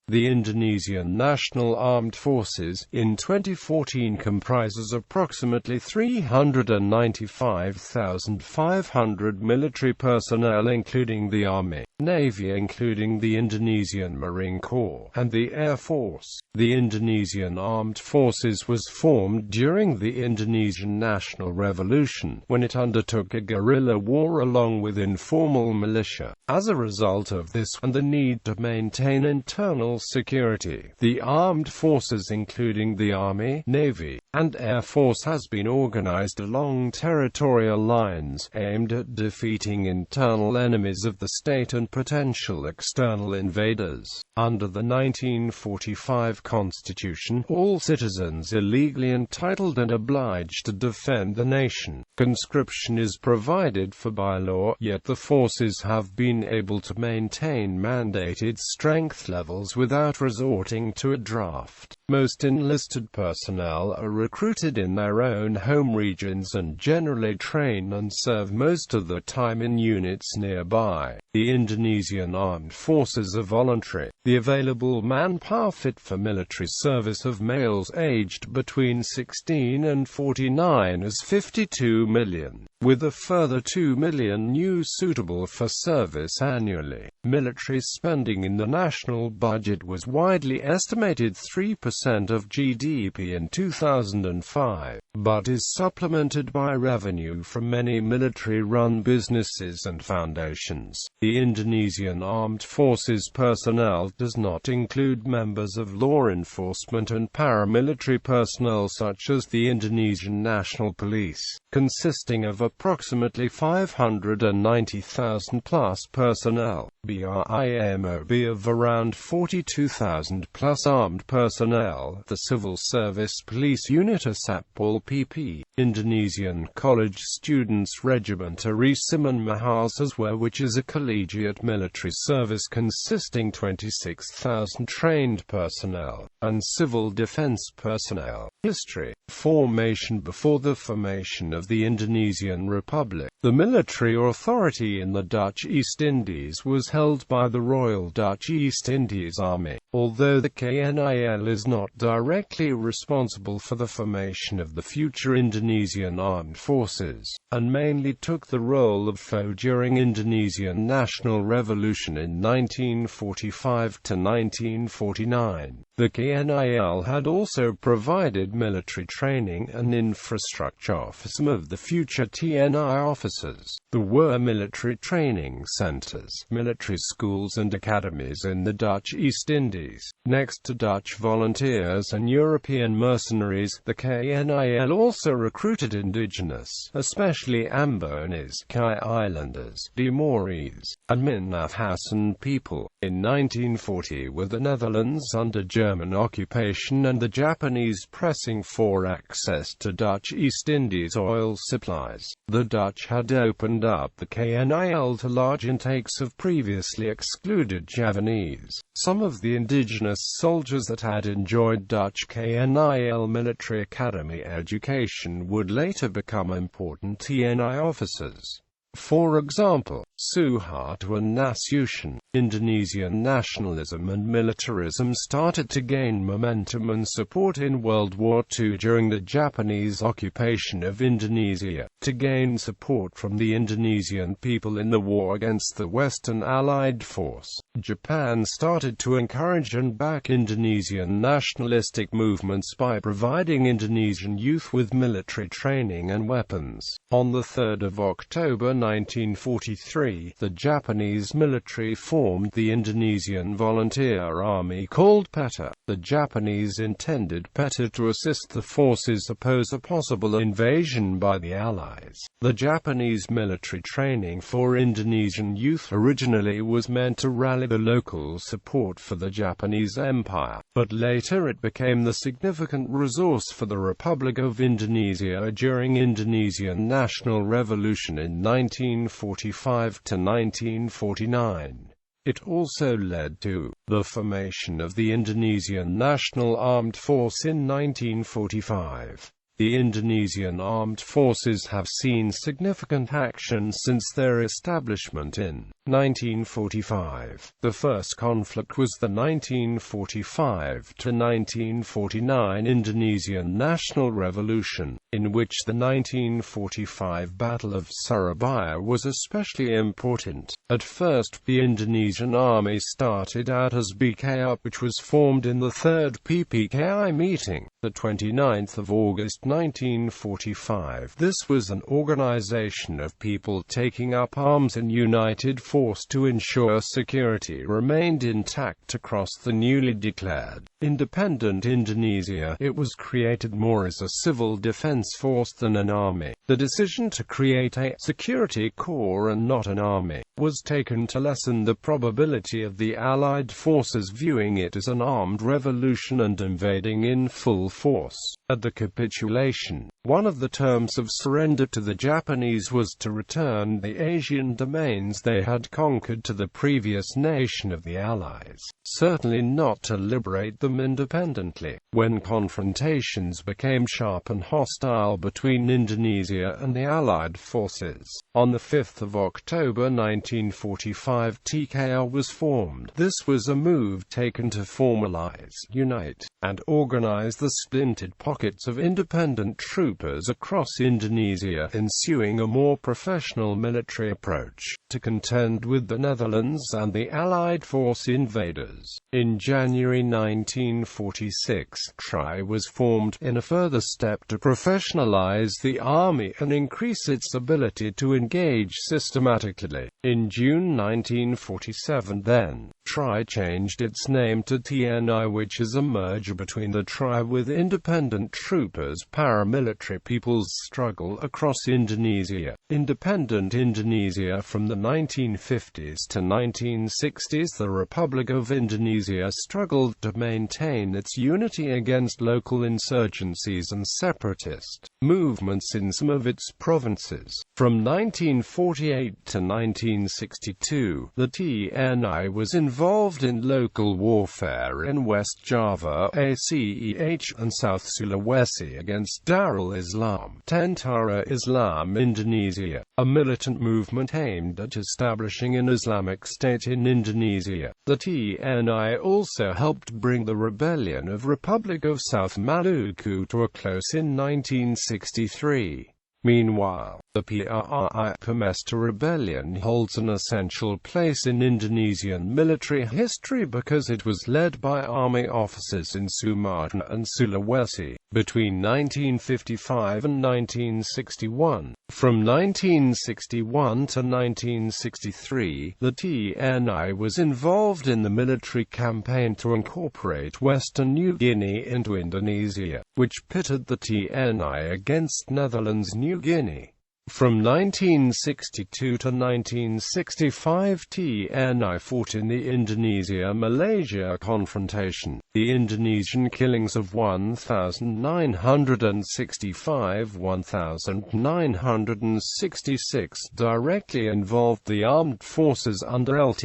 The Indonesian National Armed Forces, in 2014 comprises approximately 395,500 military personnel including the Army, Navy including the Indonesian Marine Corps, and the Air Force. The Indonesian Armed Forces was formed during the Indonesian National Revolution, when it undertook a guerrilla war along with informal militia. As a result of this, and the need to maintain internal security, the armed forces including the Army, Navy, and Air Force has been organized along territorial lines, aimed at defeating internal enemies of the state and potential external invaders. Under the 1945 Constitution, all citizens are legally entitled and obliged to defend the nation. Conscription is provided for by law, yet the forces have been able to maintain mandated strength levels without resorting to a draft. Most enlisted personnel are recruited in their own home regions and generally train and serve most of the time in units nearby. The Indonesian Armed Forces are voluntary. The available manpower fit for military service of males aged between 16 and 49 is 52 million, with a further 2 million new suitable for service annually. Military spending in the national budget was widely estimated 3% of GDP in 2005, but is supplemented by revenue from many military-run businesses and foundations. The Indonesian Armed Forces personnel does not include members of law enforcement and paramilitary personnel such as the Indonesian National Police, consisting of approximately 590,000 plus personnel. BRIMOB of around 42,000 plus armed personnel. The Civil Service Police Unit Satpol PP, Indonesian College Students Regiment Arisiman Mahasiswa, which is a collegiate military service consisting 26,000 trained personnel, and civil defense personnel. History. Formation. Before the formation of the Indonesian Republic, the military authority in the Dutch East Indies was held by the Royal Dutch East Indies Army, although the KNIL is not directly responsible for the formation of the future Indonesian Armed Forces, and mainly took the role of foe during Indonesian National Revolution in 1945 to 1949. The KNIL had also provided military training and infrastructure for some of the future TNI officers. There were military training centers, military schools and academies in the Dutch East Indies. Next to Dutch volunteers and European mercenaries, the KNIL also recruited indigenous, especially Ambonese, Kai Islanders, Timorese, and Minahhasan people. In 1940, with the Netherlands under German occupation and the Japanese pressing for access to Dutch East Indies oil supplies, the Dutch had opened up the KNIL to large intakes of previously excluded Javanese. Some of the indigenous soldiers that had enjoyed Dutch KNIL military academy education would later become important TNI officers. For example, Suharto and Nasution. Indonesian nationalism and militarism started to gain momentum and support in World War II during the Japanese occupation of Indonesia. To gain support from the Indonesian people in the war against the Western Allied force, Japan started to encourage and back Indonesian nationalistic movements by providing Indonesian youth with military training and weapons. On the 3rd of October 1943, the Japanese military formed the Indonesian Volunteer Army called PETA. The Japanese intended PETA to assist the forces oppose a possible invasion by the Allies. The Japanese military training for Indonesian youth originally was meant to rally the local support for the Japanese Empire, but later it became the significant resource for the Republic of Indonesia during Indonesian National Revolution in 1945 to 1949. It also led to the formation of the Indonesian National Armed Force in 1945. The Indonesian Armed Forces have seen significant action since their establishment in 1945. The first conflict was the 1945–1949 Indonesian National Revolution, in which the 1945 Battle of Surabaya was especially important. At first, the Indonesian army started out as BKI, which was formed in the 3rd PPKI meeting, the 29th of August 1945. This was an organization of people taking up arms in united force to ensure security remained intact across the newly declared independent Indonesia. It was created more as a civil defense force than an army. The decision to create a security corps and not an army was taken to lessen the probability of the Allied forces viewing it as an armed revolution and invading in full force. At the capitulation, one of the terms of surrender to the Japanese was to return the Asian domains they had conquered to the previous nation of the Allies, certainly not to liberate them independently. When confrontations became sharp and hostile between Indonesia and the Allied forces, on the 5th of October 1945 TKR was formed. This was a move taken to formalize, unite, and organize the splintered pockets of independent troopers across Indonesia, ensuing a more professional military approach to contend with the Netherlands and the Allied force invaders. In January 1946, TRI was formed, in a further step to professionalize the army and increase its ability to engage systematically. In June 1947 then, TRI changed its name to TNI, which is a merger between the TRI with Independent Troopers Paramilitary People's Struggle across Indonesia. Independent Indonesia. From the 1950s to 1960s, the Republic of Indonesia struggled to maintain its unity against local insurgencies and separatist movements in some of its provinces. From 1948 to 1962, the TNI was involved in local warfare in West Java, Aceh, and South Sulawesi against Darul Islam, Tentara Islam Indonesia, a militant movement aimed at establishing an Islamic State in Indonesia. The TNI also helped bring the rebellion of Republic of South Maluku to a close in 1963. Meanwhile, the PRI Pemesta rebellion holds an essential place in Indonesian military history because it was led by army officers in Sumatra and Sulawesi between 1955 and 1961. From 1961 to 1963, the TNI was involved in the military campaign to incorporate Western New Guinea into Indonesia, which pitted the TNI against Netherlands New Guinea. From 1962 to 1965, TNI fought in the Indonesia-Malaysia confrontation. The Indonesian killings of 1,965–1,966 directly involved the armed forces under Lt.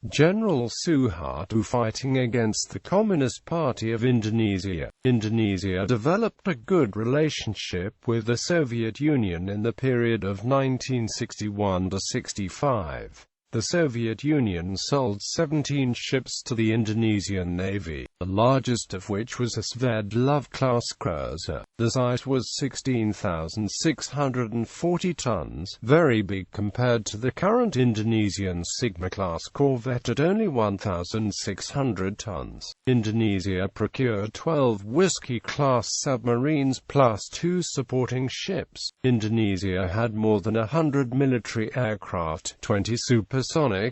General Suharto fighting against the Communist Party of Indonesia. Indonesia developed a good relationship with the Soviet Union in the period of 1961 to 65. The Soviet Union sold 17 ships to the Indonesian Navy, the largest of which was a Sverdlov-class cruiser. The size was 16,640 tons, very big compared to the current Indonesian Sigma-class corvette at only 1,600 tons. Indonesia procured 12 Whiskey-class submarines plus 2 supporting ships. Indonesia had more than 100 military aircraft, 20 supersonic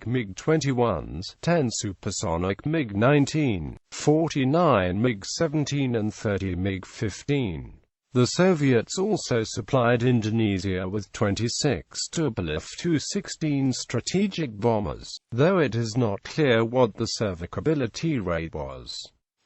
MiG-21s, 10 supersonic MiG-19, 49 MiG-17 and 30 MiG-15. The Soviets also supplied Indonesia with 26 Tupolev Tu-16 strategic bombers, though it is not clear what the serviceability rate was.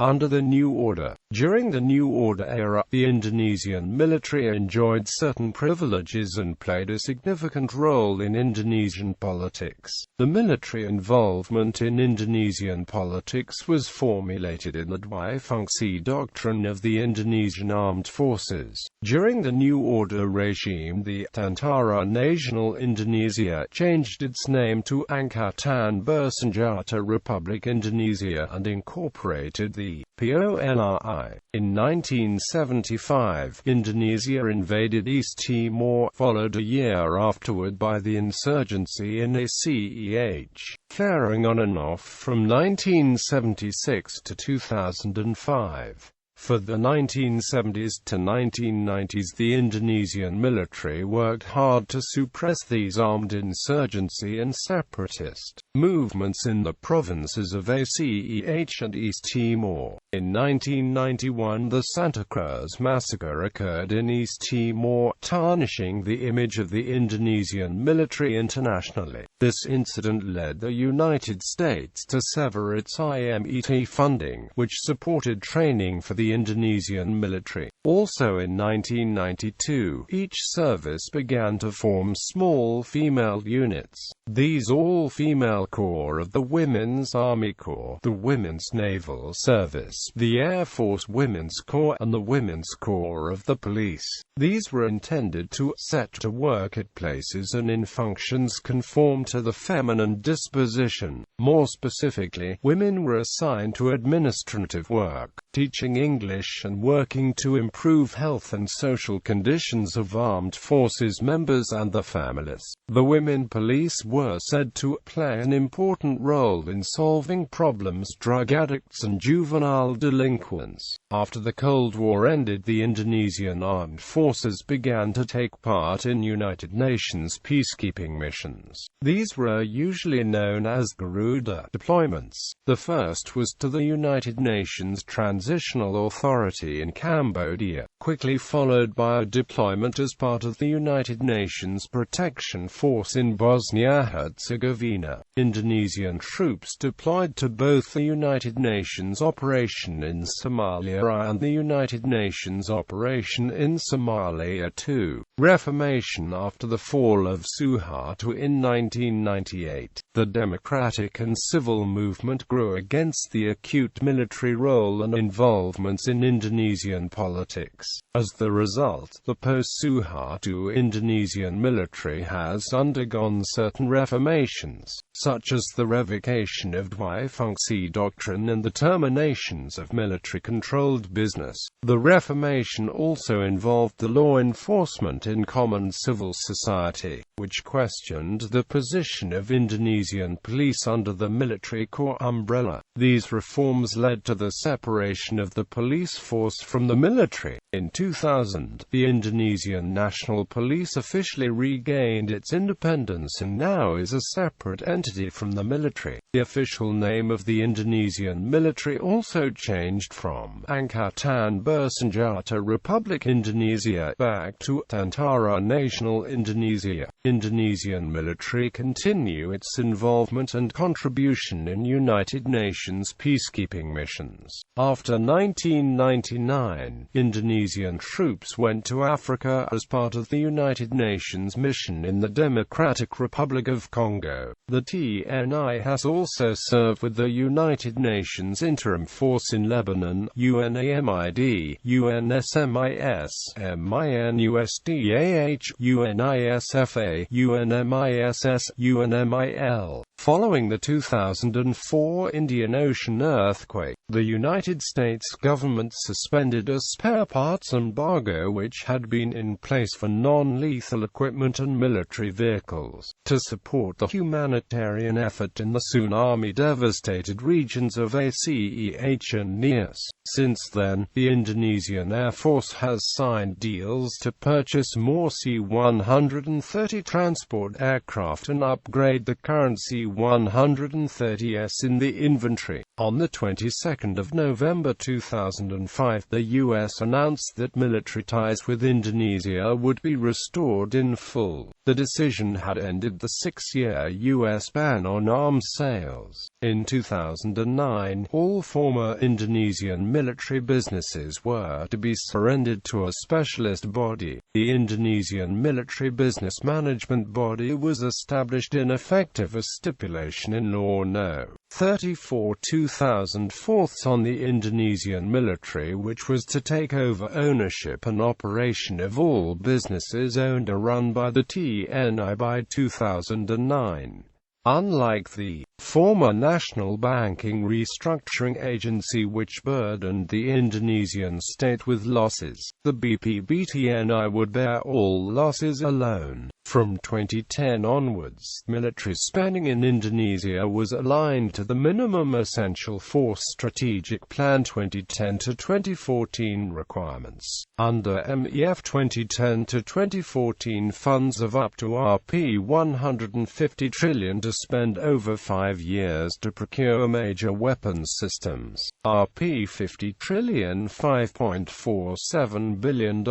Under the New Order. During the New Order era, the Indonesian military enjoyed certain privileges and played a significant role in Indonesian politics. The military involvement in Indonesian politics was formulated in the Dwi-Fungsi doctrine of the Indonesian Armed Forces. During the New Order regime, the Tentara Nasional Indonesia changed its name to Angkatan Bersenjata Republik Indonesia and incorporated the PONI. In 1975, Indonesia invaded East Timor, followed a year afterward by the insurgency in ACEH, flaring on and off from 1976 to 2005. For the 1970s to 1990s, the Indonesian military worked hard to suppress these armed insurgency and separatist movements in the provinces of ACEH and East Timor. In 1991, the Santa Cruz Massacre occurred in East Timor, tarnishing the image of the Indonesian military internationally. This incident led the United States to sever its IMET funding, which supported training for the Indonesian military. Also in 1992, each service began to form small female units. These all-female corps of the Women's Army Corps, the Women's Naval Service, the Air Force Women's Corps, and the Women's Corps of the Police. These were intended to set to work at places and in functions conform to the feminine disposition. More specifically, women were assigned to administrative work, teaching English and working to improve health and social conditions of armed forces members and their families. The women police were said to play an important role in solving problems drug addicts and juvenile delinquents. After the Cold War ended, the Indonesian Armed Forces began to take part in United Nations peacekeeping missions. These were usually known as guerrilla deployments. The first was to the United Nations Transitional Authority in Cambodia, quickly followed by a deployment as part of the United Nations Protection Force in Bosnia-Herzegovina. Indonesian troops deployed to both the United Nations operation in Somalia and the United Nations operation in Somalia II. Reformation. After the fall of Suharto in 1998, the democratic and civil movement grew against the acute military role and involvements in Indonesian politics. As the result, the post-Suharto Indonesian military has undergone certain reformations, such as the revocation of Dwi-Fungsi doctrine and the terminations of military-controlled business. The reformation also involved the law enforcement in common civil society, which questioned the position of Indonesian police under the military corps umbrella. These reforms led to the separation of the police force from the military. In 2000, the Indonesian National Police officially regained its independence and now is a separate entity from the military. The official name of the Indonesian military also changed from Angkatan Bersenjata Republik Indonesia back to Tentara Nasional Indonesia. Indonesian military continue its involvement and contribution in United Nations peacekeeping missions. After 1999, Indonesian troops went to Africa as part of the United Nations mission in the Democratic Republic of Congo. The TNI has also served with the United Nations Interim Force in Lebanon, UNAMID, UNSMIS, MINUSTAH, UNISFA, UNMISS, UNMIL. Following the 2004 Indian Ocean earthquake, the United States government suspended a spare parts embargo which had been in place for non-lethal equipment and military vehicles, to support the humanitarian effort in the tsunami-devastated regions of ACEH and NIAS. Since then, the Indonesian Air Force has signed deals to purchase purchase more C-130 transport aircraft and upgrade the current C-130s in the inventory. On the 22nd of November 2005, the U.S. announced that military ties with Indonesia would be restored in full. The decision had ended the 6-year U.S. ban on arms sales. In 2009, all former Indonesian military businesses were to be surrendered to a specialist body. The Indonesian Military Business Management Body was established in effect of a stipulation in Law No. 34/2004 on the Indonesian military, which was to take over ownership and operation of all businesses owned or run by the TNI by 2009. Unlike the former National Banking Restructuring Agency, which burdened the Indonesian state with losses, the BPBTNI would bear all losses alone. From 2010 onwards, military spending in Indonesia was aligned to the Minimum Essential Force Strategic Plan 2010-2014 requirements. Under MEF 2010-2014 funds of up to Rp 150 trillion to spend over 5 years to procure major weapons systems. Rp 50 trillion $5.47 billion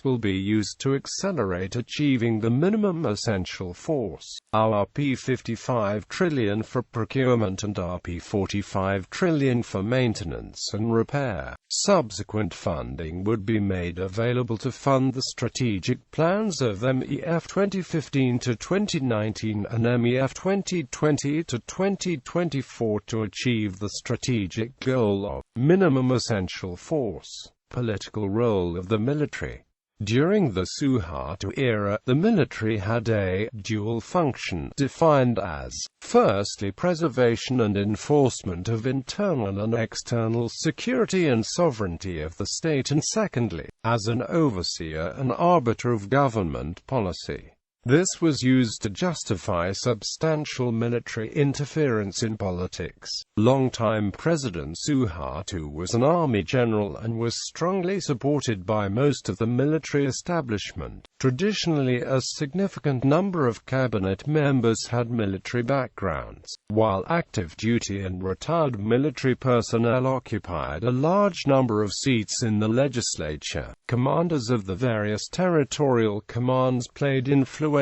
will be used to accelerate achieving the minimum essential force. Rp 55 trillion for procurement and Rp 45 trillion for maintenance and repair. Subsequent funding would be made available to fund the strategic plans of MEF 2015 to 2019 and MEF 2020 to 2024 to achieve the strategic goal of minimum essential force. Political role of the military. During the Suharto era, the military had a dual function, defined as, firstly, preservation and enforcement of internal and external security and sovereignty of the state, and secondly, as an overseer and arbiter of government policy. This was used to justify substantial military interference in politics. Longtime President Suharto was an army general and was strongly supported by most of the military establishment. Traditionally, a significant number of cabinet members had military backgrounds, while active duty and retired military personnel occupied a large number of seats in the legislature. Commanders of the various territorial commands played influential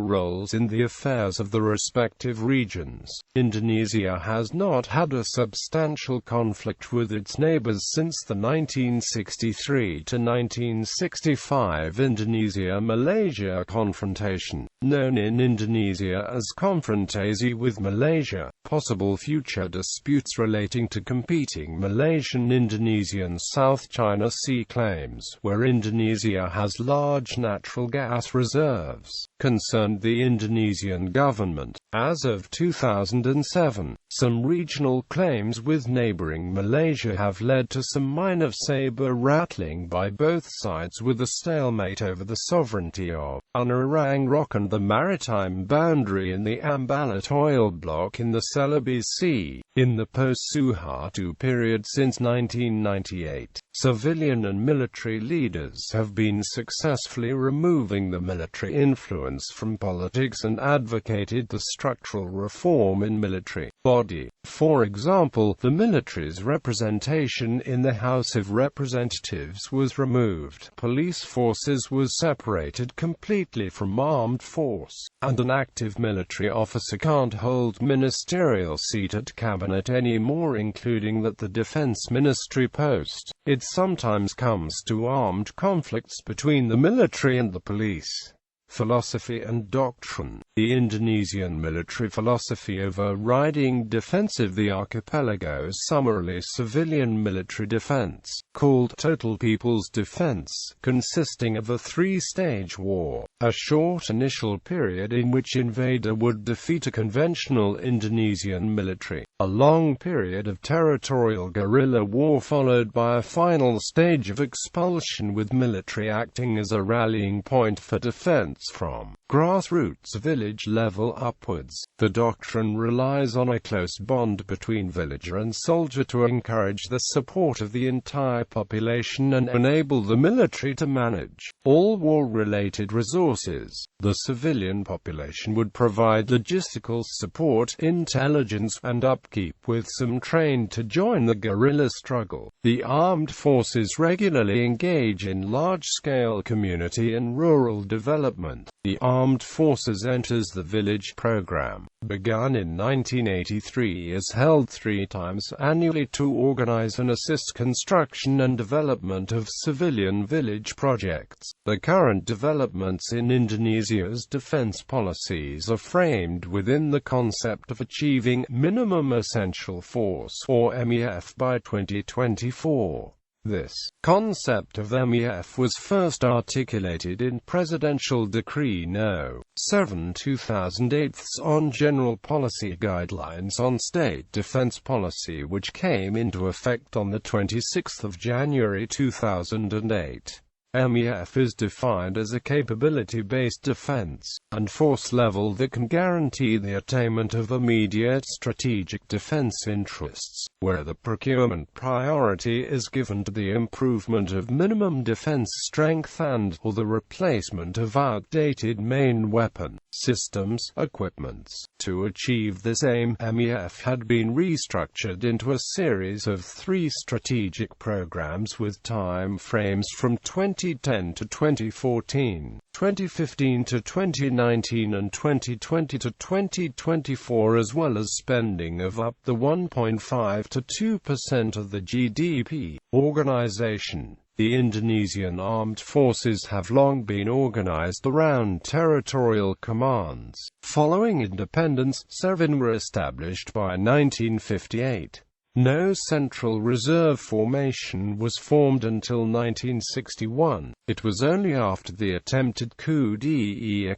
roles in the affairs of the respective regions. Indonesia has not had a substantial conflict with its neighbors since the 1963 to 1965 Indonesia-Malaysia confrontation, known in Indonesia as confrontasi with Malaysia. Possible future disputes relating to competing Malaysian-Indonesian South China Sea claims, where Indonesia has large natural gas reserves, concerned the Indonesian government. As of 2007, some regional claims with neighboring Malaysia have led to some minor saber-rattling by both sides, with a stalemate over the sovereignty of Orang Rock and the maritime boundary in the Ambalat oil block in the Celebes Sea. In the post-Suharto period since 1998, civilian and military leaders have been successfully removing the military influence from politics and advocated the structural reform in military body. For example, the military's representation in the House of Representatives was removed. Police forces was separated completely from armed force, and an active military officer can't hold ministerial seat at cabinet anymore, including that the defense ministry post. It sometimes comes to armed conflicts between the military and the police. Philosophy and doctrine. The Indonesian military philosophy overriding defense of the archipelago, summarily civilian military defense, called total people's defense, consisting of a three-stage war, a short initial period in which invader would defeat a conventional Indonesian military, a long period of territorial guerrilla war followed by a final stage of expulsion with military acting as a rallying point for defense from grassroots village village level upwards. The doctrine relies on a close bond between villager and soldier to encourage the support of the entire population and enable the military to manage all war-related resources. The civilian population would provide logistical support, intelligence, and upkeep, with some trained to join the guerrilla struggle. The armed forces regularly engage in large-scale community and rural development. The Armed Forces Enters the Village program, begun in 1983, is held 3 times annually to organize and assist construction and development of civilian village projects. The current developments in Indonesia's defense policies are framed within the concept of achieving minimum essential force, or MEF, by 2024. This concept of MEF was first articulated in Presidential Decree No. 7/2008 on General Policy Guidelines on State Defense Policy, which came into effect on 26 January 2008. MEF is defined as a capability-based defense and force level that can guarantee the attainment of immediate strategic defense interests, where the procurement priority is given to the improvement of minimum defense strength and/or the replacement of outdated main weapon systems, equipments. To achieve this aim, MEF had been restructured into a series of 3 strategic programs with time frames from 2010 to 2014, 2015 to 2019 and 2020 to 2024, as well as spending of up to 1.5 to 2% of the GDP. Organization. The Indonesian Armed Forces have long been organized around territorial commands. Following independence, 7 were established by 1958. No central reserve formation was formed until 1961. It was only after the attempted coup d'état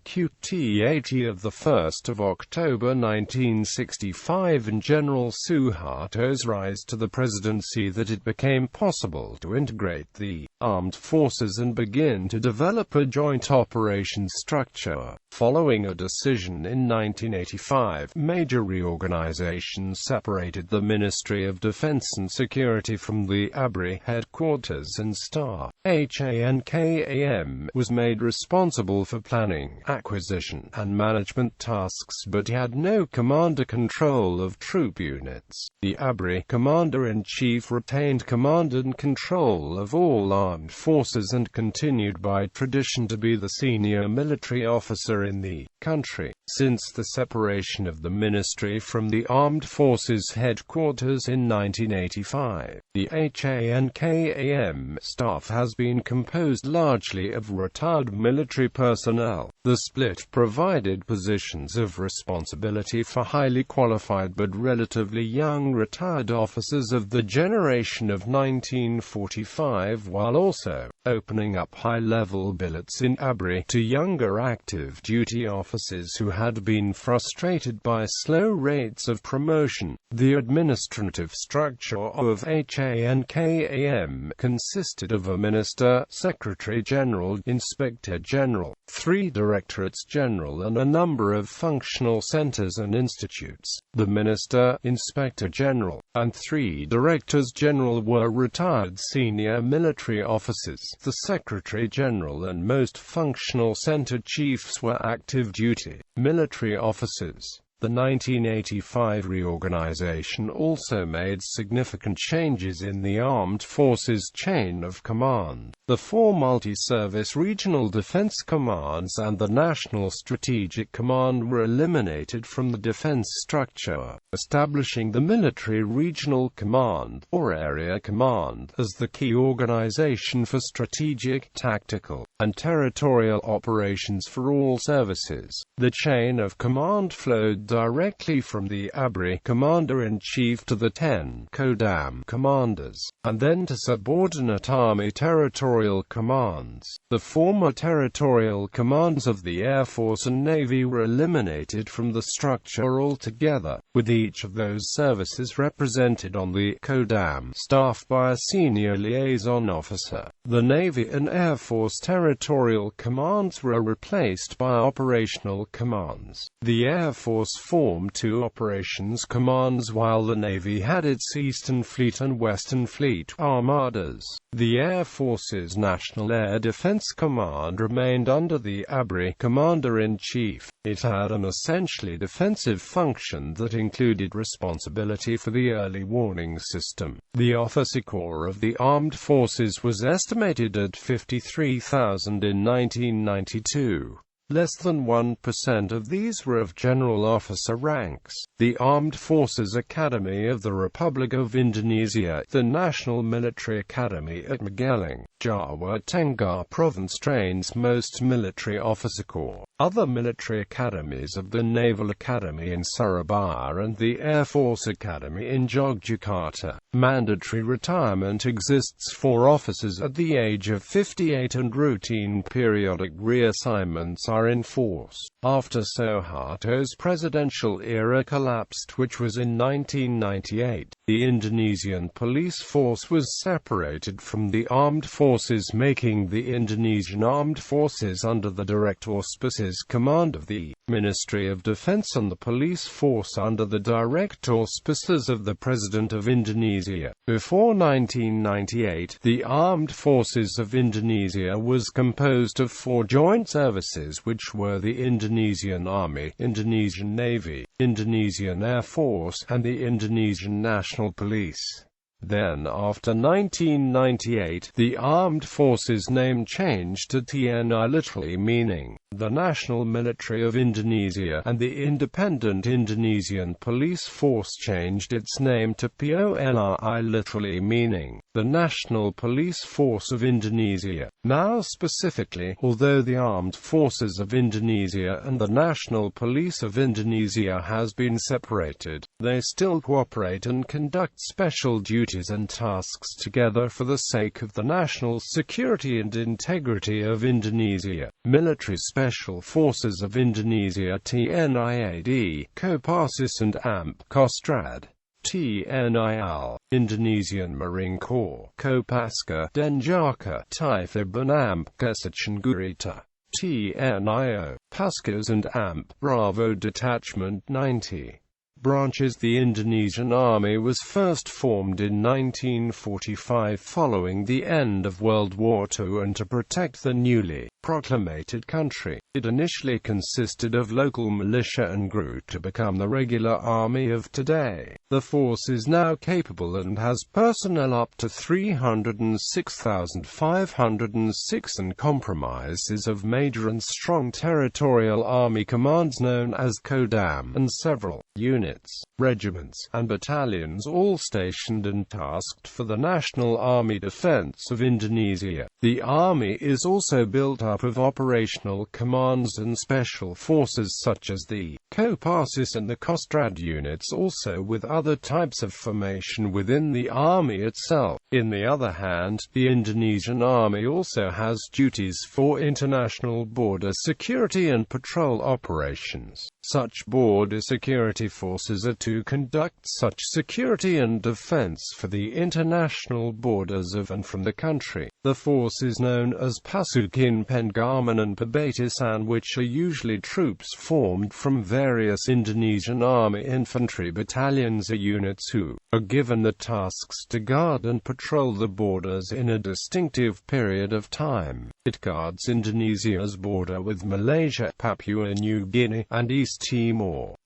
of 1 October 1965 and General Suharto's rise to the presidency that it became possible to integrate the armed forces and begin to develop a joint operations structure. Following a decision in 1985, major reorganization separated the Ministry of Defense and Security from the ABRI headquarters and staff. HANKAM was made responsible for planning, acquisition, and management tasks, but had no commander control of troop units. The ABRI Commander-in-Chief retained command and control of all armed forces and continued by tradition to be the senior military officer in the country. Since the separation of the ministry from the Armed Forces headquarters in 1985, the HANKAM staff has been composed largely of retired military personnel. The split provided positions of responsibility for highly qualified but relatively young retired officers of the generation of 1945, while also opening up high-level billets in ABRI to younger active duty officers who had been frustrated by slow rates of promotion. The administrative structure of HANKAM consisted of a Minister, Secretary General, Inspector General, 3 Directorates General and a number of functional centers and institutes. The Minister, Inspector General, and 3 Directors General were retired senior military officers. The Secretary General and most functional center chiefs were active duty military officers. The 1985 reorganization also made significant changes in the armed forces chain of command. The 4 multi-service regional defense commands and the National Strategic Command were eliminated from the defense structure, establishing the Military Regional Command, or Area Command, as the key organization for strategic, tactical, and territorial operations for all services. The chain of command flowed directly from the ABRI Commander-in-Chief to the 10 Kodam commanders, and then to subordinate Army territorial commands. The former territorial commands of the Air Force and Navy were eliminated from the structure altogether, with each of those services represented on the Kodam staff by a senior liaison officer. The Navy and Air Force territorial territorial commands were replaced by operational commands. The Air Force formed two operations commands while the Navy had its Eastern Fleet and Western Fleet armadas. The Air Force's National Air Defense Command remained under the ABRI Commander-in-Chief. It had an essentially defensive function that included responsibility for the early warning system. The officer corps of the armed forces was estimated at 53,000 in 1992. Less than 1% of these were of general officer ranks. The Armed Forces Academy of the Republic of Indonesia, the National Military Academy at Magelang, Jawa Tengah Province, trains most military officer corps. Other military academies of the Naval Academy in Surabaya and the Air Force Academy in Yogyakarta. Mandatory retirement exists for officers at the age of 58 and routine periodic reassignments are in force. After Suharto's presidential era collapsed, which was in 1998, the Indonesian police force was separated from the armed forces, making the Indonesian Armed Forces under the direct auspices command of the Ministry of Defense and the police force under the direct auspices of the President of Indonesia. Before 1998, the Armed Forces of Indonesia was composed of four joint services, which were the Indonesian Army, Indonesian Navy, Indonesian Air Force, and the Indonesian National Police. Then, after 1998, the Armed Forces name changed to TNI, literally meaning the National Military of Indonesia, and the Independent Indonesian Police Force changed its name to PONI, literally meaning the National Police Force of Indonesia. Now specifically, although the Armed Forces of Indonesia and the National Police of Indonesia has been separated, they still cooperate and conduct special duties and tasks together for the sake of the national security and integrity of Indonesia. Military Special Forces of Indonesia (TNIAD), Kopassus and AMP Kostrad. TNIL, Indonesian Marine Corps, Kopaska, Denjaka, Taifib and AMP Kesachin-Gurita. TNIO, Paskas and AMP Bravo Detachment 90. Branches. The Indonesian Army was first formed in 1945 following the end of World War II and to protect the newly proclaimed country. It initially consisted of local militia and grew to become the regular army of today. The force is now capable and has personnel up to 306,506 and comprises of major and strong territorial army commands known as Kodam and several units, regiments, and battalions, all stationed and tasked for the national army defense of Indonesia. The army is also built up of operational commands and special forces such as the Kopassus and the Kostrad units, also with other types of formation within the army itself. In the other hand, the Indonesian Army also has duties for international border security and patrol operations. Such border security forces are to conduct such security and defense for the international borders of and from the country. The force is known as Pasukan Pengaman and Pabatasan, which are usually troops formed from various Indonesian Army infantry battalions or units who are given the tasks to guard and patrol the borders in a distinctive period of time. It guards Indonesia's border with Malaysia, Papua New Guinea, and East Timor.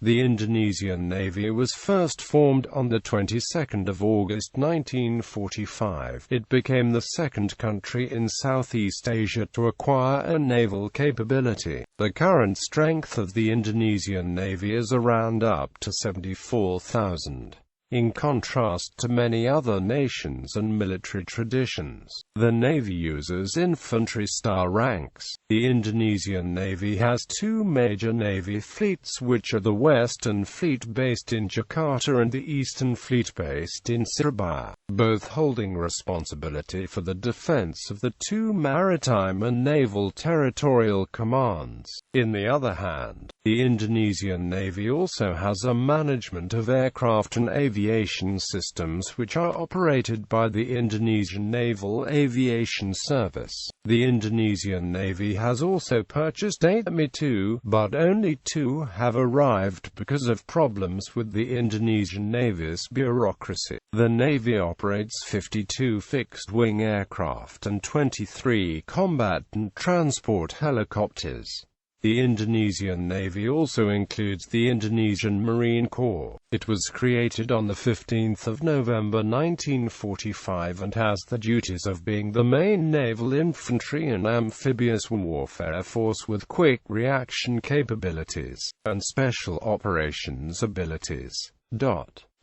The Indonesian Navy was first formed on the 22nd of August 1945. It became the second country in Southeast Asia to acquire a naval capability. The current strength of the Indonesian Navy is around up to 74,000. In contrast to many other nations and military traditions, the Navy uses infantry-style ranks. The Indonesian Navy has two major Navy fleets, which are the Western Fleet based in Jakarta and the Eastern Fleet based in Surabaya, both holding responsibility for the defense of the two maritime and naval territorial commands. In the other hand, the Indonesian Navy also has a management of aircraft and aviation aviation systems which are operated by the Indonesian Naval Aviation Service. The Indonesian Navy has also purchased 8 Mi-2, but only 2 have arrived because of problems with the Indonesian Navy's bureaucracy. The Navy operates 52 fixed-wing aircraft and 23 combat and transport helicopters. The Indonesian Navy also includes the Indonesian Marine Corps. It was created on 15 November 1945 and has the duties of being the main naval infantry and amphibious warfare force with quick reaction capabilities and special operations abilities.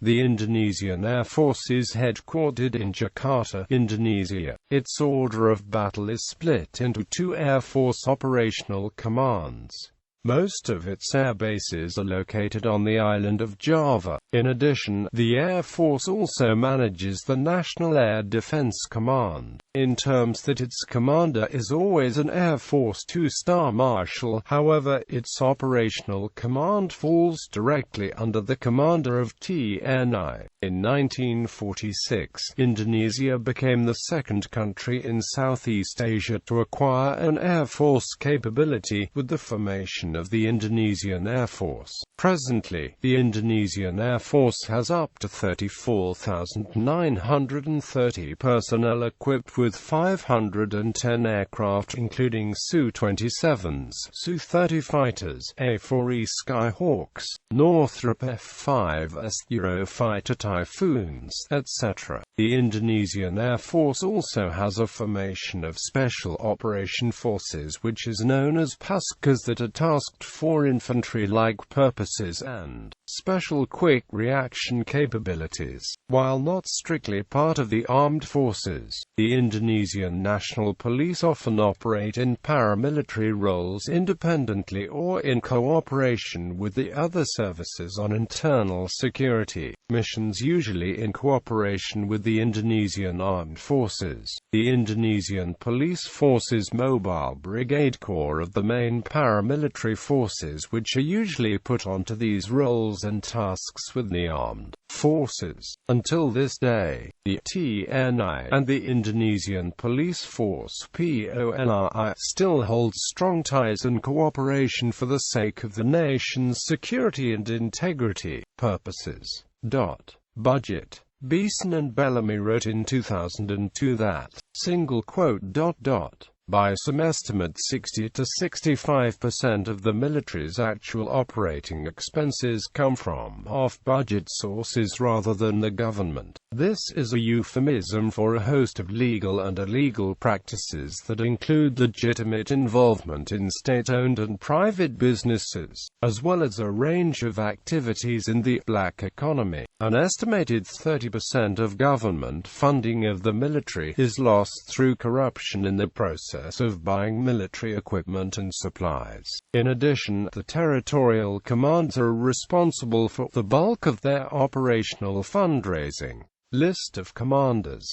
The Indonesian Air Force is headquartered in Jakarta, Indonesia. Its order of battle is split into 2 Air Force operational commands. Most of its air bases are located on the island of Java. In addition, the Air Force also manages the National Air Defense Command, in terms that its commander is always an Air Force 2-star marshal. However, its operational command falls directly under the commander of TNI. In 1946, Indonesia became the second country in Southeast Asia to acquire an Air Force capability, with the formation of the Indonesian Air Force. Presently, the Indonesian Air Force has up to 34,930 personnel equipped with 510 aircraft including Su-27s, Su-30 fighters, A-4E Skyhawks, Northrop F-5S Eurofighter Typhoons, etc. The Indonesian Air Force also has a formation of Special Operation Forces which is known as Pasukas that are tasked for infantry-like purposes and special quick reaction capabilities. While not strictly part of the armed forces, the Indonesian National Police often operate in paramilitary roles independently or in cooperation with the other services on internal security missions, usually in cooperation with the Indonesian Armed Forces. The Indonesian Police Forces Mobile Brigade Corps of the main paramilitary forces which are usually put onto these roles and tasks with the armed forces. Until this day, the TNI and the Indonesian Police Force (PONI) still hold strong ties and cooperation for the sake of the nation's security and integrity purposes. Budget. Beeson and Bellamy wrote in 2002 that, by some estimates 60 to 65% of the military's actual operating expenses come from off-budget sources rather than the government. This is a euphemism for a host of legal and illegal practices that include legitimate involvement in state-owned and private businesses, as well as a range of activities in the black economy. An estimated 30% of government funding of the military is lost through corruption in the process of buying military equipment and supplies. In addition, the territorial commands are responsible for the bulk of their operational fundraising. List of commanders.